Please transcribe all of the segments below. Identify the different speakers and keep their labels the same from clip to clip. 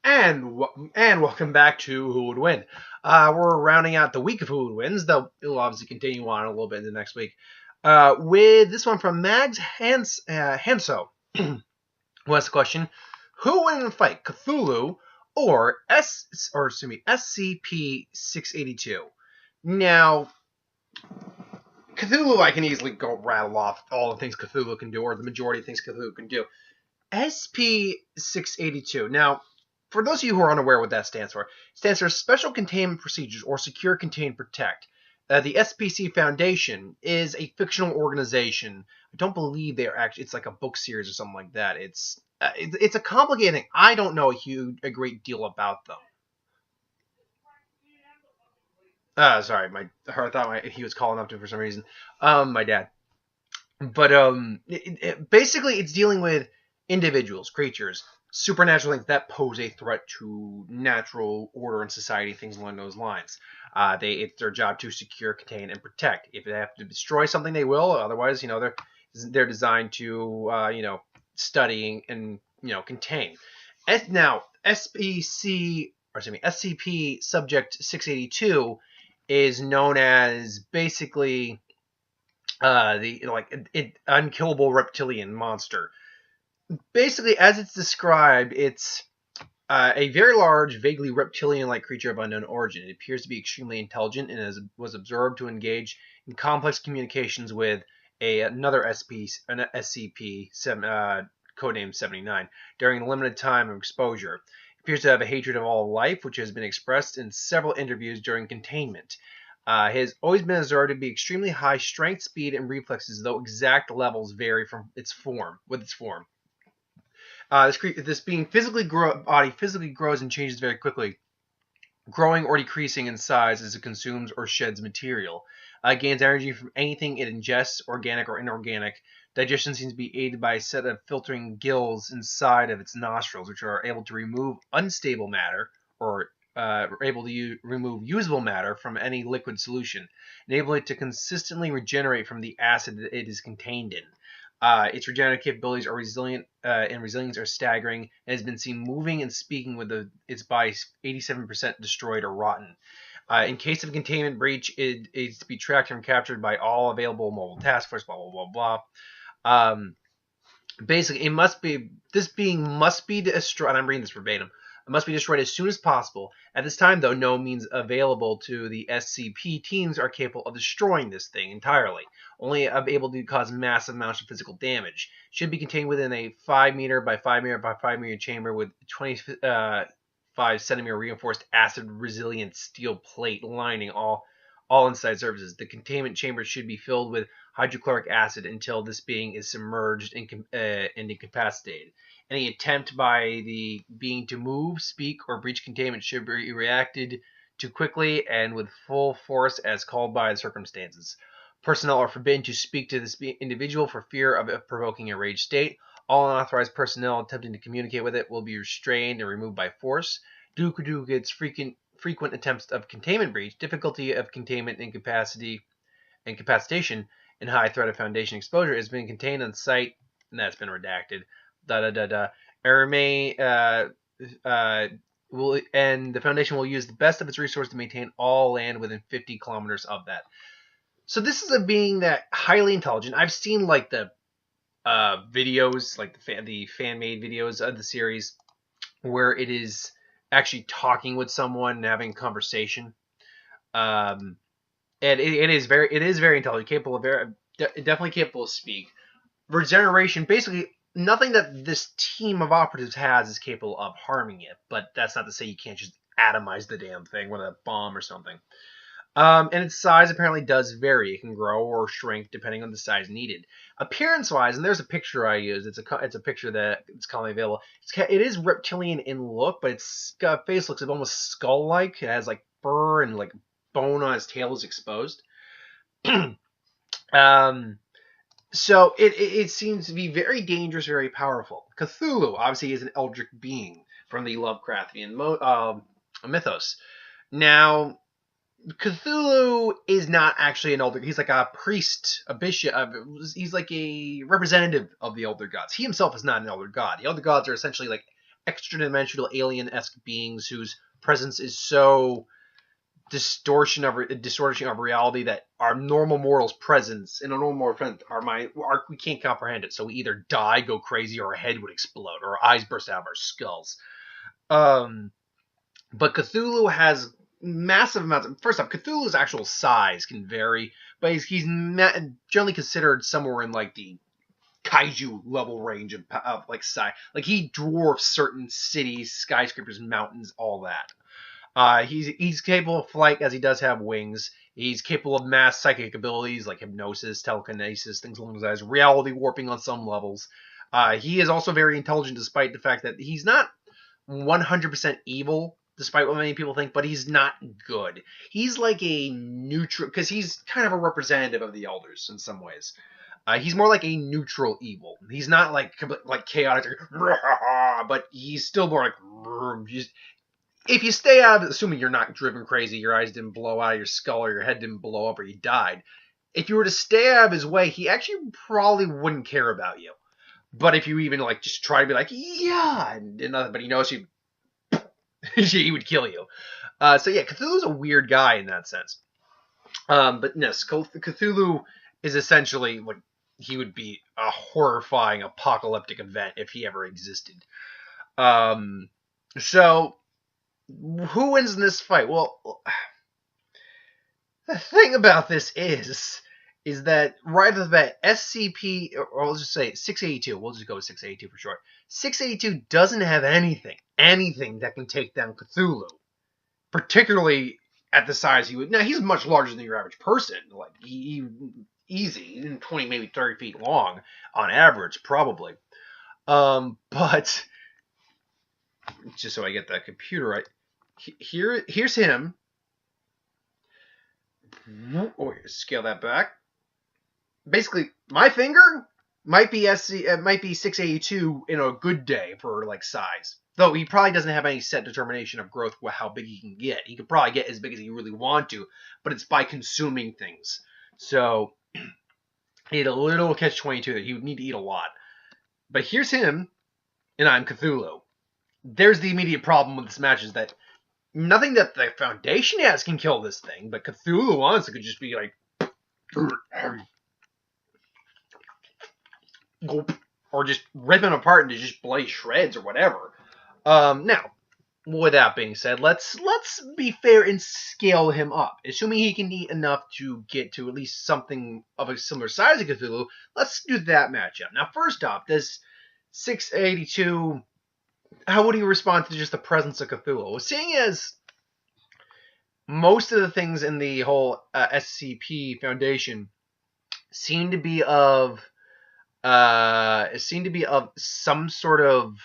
Speaker 1: And welcome back to Who Would Win. We're rounding out the week of Who Would Wins, though it'll obviously continue on a little bit in the next week. With this one from Mags Hanso, who asked the question: Who would win in a fight, Cthulhu or SCP-682? Now, Cthulhu, I can easily go rattle off all the things Cthulhu can do, or the majority of things Cthulhu can do. SCP-682. Now, for those of you who are unaware what that stands for, it stands for Special Containment Procedures or Secure, Contain, Protect. The SPC Foundation is a fictional organization. I don't believe they're actually. It's like a book series or something like that. It's a complicated thing. I don't know a great deal about them. Sorry, I thought he was calling up to me for some reason. My dad. But basically, it's dealing with individuals, creatures, supernatural things that pose a threat to natural order in society, things along those lines. It's their job to secure, contain, and protect. If they have to destroy something, they will. Otherwise, they're designed to study and contain. Now, SCP Subject 682 is known as basically the unkillable reptilian monster. Basically, as it's described, it's a very large, vaguely reptilian-like creature of unknown origin. It appears to be extremely intelligent and was observed to engage in complex communications with another SCP, codenamed 79, during a limited time of exposure. It appears to have a hatred of all life, which has been expressed in several interviews during containment. It has always been observed to be extremely high strength, speed, and reflexes, though exact levels vary from its form. This being body physically grows and changes very quickly, growing or decreasing in size as it consumes or sheds material. Gains energy from anything it ingests, organic or inorganic. Digestion seems to be aided by a set of filtering gills inside of its nostrils, which are able to remove unstable matter or able to remove usable matter from any liquid solution, enabling it to consistently regenerate from the acid that it is contained in. Its regenerative capabilities are resilient and resilience are staggering, and has been seen moving and speaking with its body 87% destroyed or rotten. In case of a containment breach, it is to be tracked and captured by all available mobile task force. Blah blah blah blah. Basically, this being must be destroyed. And I'm reading this verbatim. It must be destroyed as soon as possible. At this time, though, no means available to the SCP teams are capable of destroying this thing entirely, only able to cause massive amounts of physical damage. Should be contained within a 5 meter by 5 meter by 5 meter chamber with 25 centimeter reinforced acid resilient steel plate lining all inside surfaces. The containment chamber should be filled with hydrochloric acid until this being is submerged and incapacitated. Any attempt by the being to move, speak, or breach containment should be reacted to quickly and with full force as called by the circumstances. Personnel are forbidden to speak to this individual for fear of provoking a rage state. All unauthorized personnel attempting to communicate with it will be restrained and removed by force. Due to its frequent attempts of containment breach, difficulty of containment, incapacitation, and high threat of Foundation exposure has been contained on site, and that's been redacted. And the Foundation will use the best of its resources to maintain all land within 50 kilometers of that. So this is a being that highly intelligent. I've seen like the videos, like the fan-made videos of the series, where it is actually talking with someone and having a conversation. And it is very intelligent, definitely capable of speak. Regeneration, basically. Nothing that this team of operatives has is capable of harming it, but that's not to say you can't just atomize the damn thing with a bomb or something. And its size apparently does vary. It can grow or shrink depending on the size needed. Appearance-wise, and there's a picture I used. It's a picture that is commonly available. It is reptilian in look, but its face looks almost skull-like. It has like fur and like bone on its tail is exposed. So it seems to be very dangerous, very powerful. Cthulhu obviously is an eldritch being from the Lovecraftian mythos. Now, Cthulhu is not actually an elder. He's like a priest, a bishop. He's like a representative of the elder gods. He himself is not an elder god. The elder gods are essentially like extra-dimensional alien-esque beings whose presence is so distortion of reality that our normal mortals' presence in a normal mortal presence, we can't comprehend it. So we either die, go crazy, or our head would explode, or our eyes burst out of our skulls. But Cthulhu has massive amounts. First off, Cthulhu's actual size can vary, but he's generally considered somewhere in like the kaiju level range of like size. Like he dwarfs certain cities, skyscrapers, mountains, all that. He's capable of flight as he does have wings. He's capable of mass psychic abilities like hypnosis, telekinesis, things along those lines, reality warping on some levels. He is also very intelligent despite the fact that he's not 100% evil, despite what many people think, but he's not good. He's like a neutral, because he's kind of a representative of the elders in some ways. He's more like a neutral evil. He's not like chaotic, but he's still more like. If you stay out of it, assuming you're not driven crazy, your eyes didn't blow out of your skull, or your head didn't blow up, or you died. If you were to stay out of his way, he actually probably wouldn't care about you. But if you even like just try to be like, yeah, and nothing, but he knows you, he would kill you. So yeah, Cthulhu's a weird guy in that sense. But yes, Cthulhu is essentially like he would be a horrifying apocalyptic event if he ever existed. So who wins in this fight? Well, the thing about this is that right off the bat, SCP, or let's just say 682, we'll just go with 682 for short. 682 doesn't have anything that can take down Cthulhu, particularly at the size he would. Now, he's much larger than your average person, like easy, 20, maybe 30 feet long on average, probably. But just so I get that computer right, here's him. Oh, scale that back. Basically, my finger might be 682 in a good day for like size. Though he probably doesn't have any set determination of growth how big he can get. He could probably get as big as he really want to, but it's by consuming things. So he had a little catch-22 that he would need to eat a lot. But here's him, and I'm Cthulhu. There's the immediate problem with this match is that nothing that the Foundation has can kill this thing, but Cthulhu honestly could just be like, or just rip him apart into just bloody shreds or whatever. Now, with that being said, let's be fair and scale him up. Assuming he can eat enough to get to at least something of a similar size to Cthulhu, let's do that matchup. Now, first off, this 682, how would he respond to just the presence of Cthulhu? Well, seeing as most of the things in the whole SCP Foundation seem to be of some sort of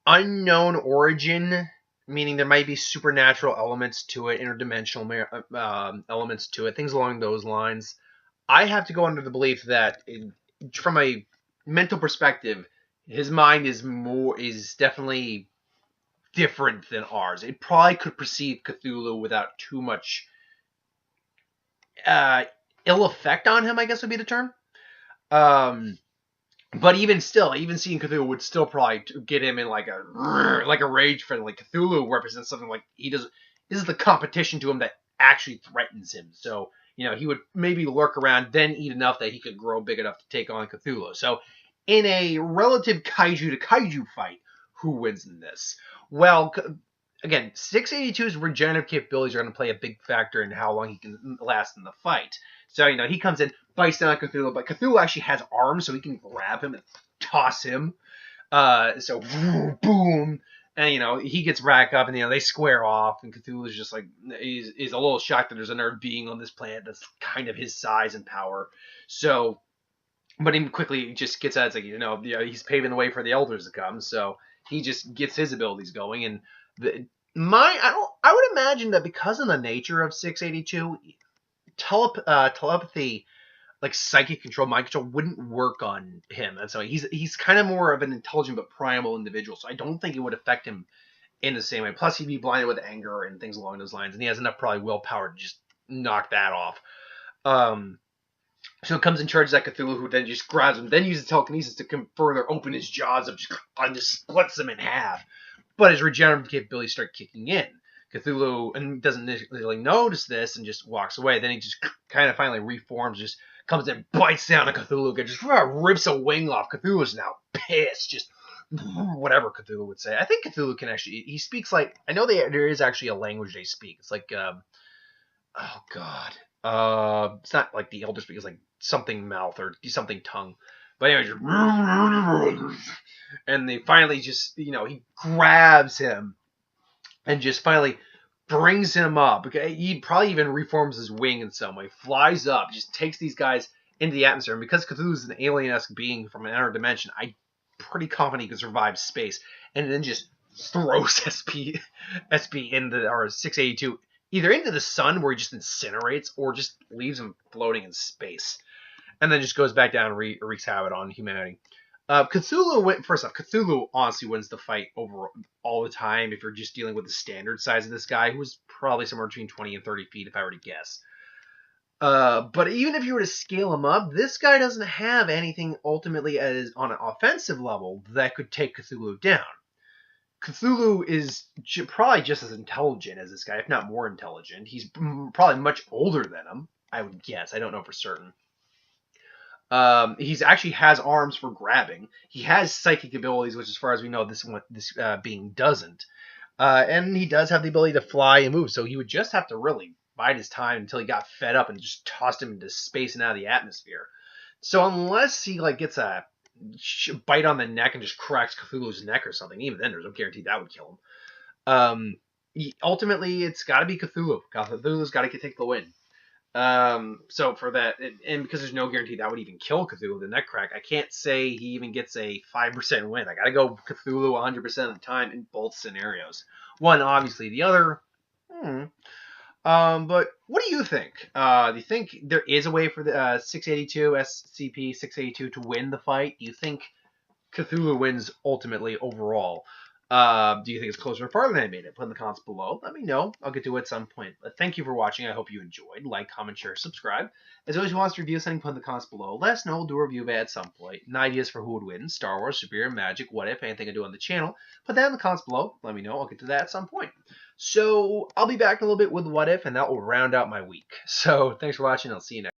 Speaker 1: unknown origin, meaning there might be supernatural elements to it, interdimensional elements to it, things along those lines. I have to go under the belief that, from a mental perspective, his mind is definitely different than ours. It probably could perceive Cthulhu without too much ill effect on him, I guess would be the term. But even still, even seeing Cthulhu would still probably get him in like a rage fit. Like Cthulhu represents something like this is the competition to him that actually threatens him. So, he would maybe lurk around, then eat enough that he could grow big enough to take on Cthulhu. So, in a relative kaiju to kaiju fight, who wins in this? Well, again, 682's regenerative capabilities are going to play a big factor in how long he can last in the fight. So, he comes in, bites down on Cthulhu, but Cthulhu actually has arms, so he can grab him and toss him. So, boom, and, he gets back up, and, they square off, and Cthulhu's just like, he's a little shocked that there's another being on this planet that's kind of his size and power. So, but he quickly just gets out, it's like, he's paving the way for the elders to come, so he just gets his abilities going, and I would imagine that because of the nature of 682, telepathy, like psychic control, mind control, wouldn't work on him. And so he's kind of more of an intelligent but primal individual. So I don't think it would affect him in the same way. Plus, he'd be blinded with anger and things along those lines. And he has enough probably willpower to just knock that off. So it comes and charges at Cthulhu, who then just grabs him, then uses telekinesis to further open his jaws up, and just splits him in half. But his regenerative capabilities start kicking in. Cthulhu and doesn't really notice this and just walks away. Then he just kind of finally reforms, just comes and bites down on Cthulhu again, just rips a wing off. Cthulhu's now pissed, just whatever Cthulhu would say. I think Cthulhu can actually, he speaks like, I know there is actually a language they speak. It's like, oh god, it's not like the Elder speak. It's like something mouth or something tongue. But anyway, just, and they finally just, he grabs him and just finally brings him up. He probably even reforms his wing in some way, flies up, just takes these guys into the atmosphere. And because Cthulhu is an alien-esque being from an inner dimension, I'm pretty confident he can survive space. And then just throws SP into, or 682, either into the sun where he just incinerates, or just leaves him floating in space. And then just goes back down and wreaks havoc on humanity. Cthulhu honestly wins the fight over all the time if you're just dealing with the standard size of this guy, who's probably somewhere between 20 and 30 feet, if I were to guess. But even if you were to scale him up, this guy doesn't have anything ultimately as on an offensive level that could take Cthulhu down. Cthulhu is probably just as intelligent as this guy, if not more intelligent. He's probably much older than him, I would guess. I don't know for certain. He's actually has arms for grabbing. He has psychic abilities, which, as far as we know, this being doesn't. And he does have the ability to fly and move, so he would just have to really bide his time until he got fed up and just tossed him into space and out of the atmosphere. So unless he gets a bite on the neck and just cracks Cthulhu's neck or something, even then there's no guarantee that would kill him. Ultimately, it's got to be Cthulhu. Cthulhu's got to take the win. So for that, and because there's no guarantee that would even kill Cthulhu, the neck crack, I can't say he even gets a 5% win. I gotta go Cthulhu 100% of the time in both scenarios. One, obviously, the other, but what do you think? Do you think there is a way for the 682, SCP-682 to win the fight? Do you think Cthulhu wins ultimately overall? Do you think it's closer or farther than I made it? Put in the comments below. Let me know. I'll get to it at some point. But thank you for watching. I hope you enjoyed. Like, comment, share, subscribe. As always, if you want us to review something, put in the comments below. Let us know. We'll do a review of it at some point. And ideas for who would win. Star Wars, superhero, magic, what if, anything I do on the channel. Put that in the comments below. Let me know. I'll get to that at some point. So, I'll be back in a little bit with what if, and that will round out my week. So, thanks for watching. I'll see you next time.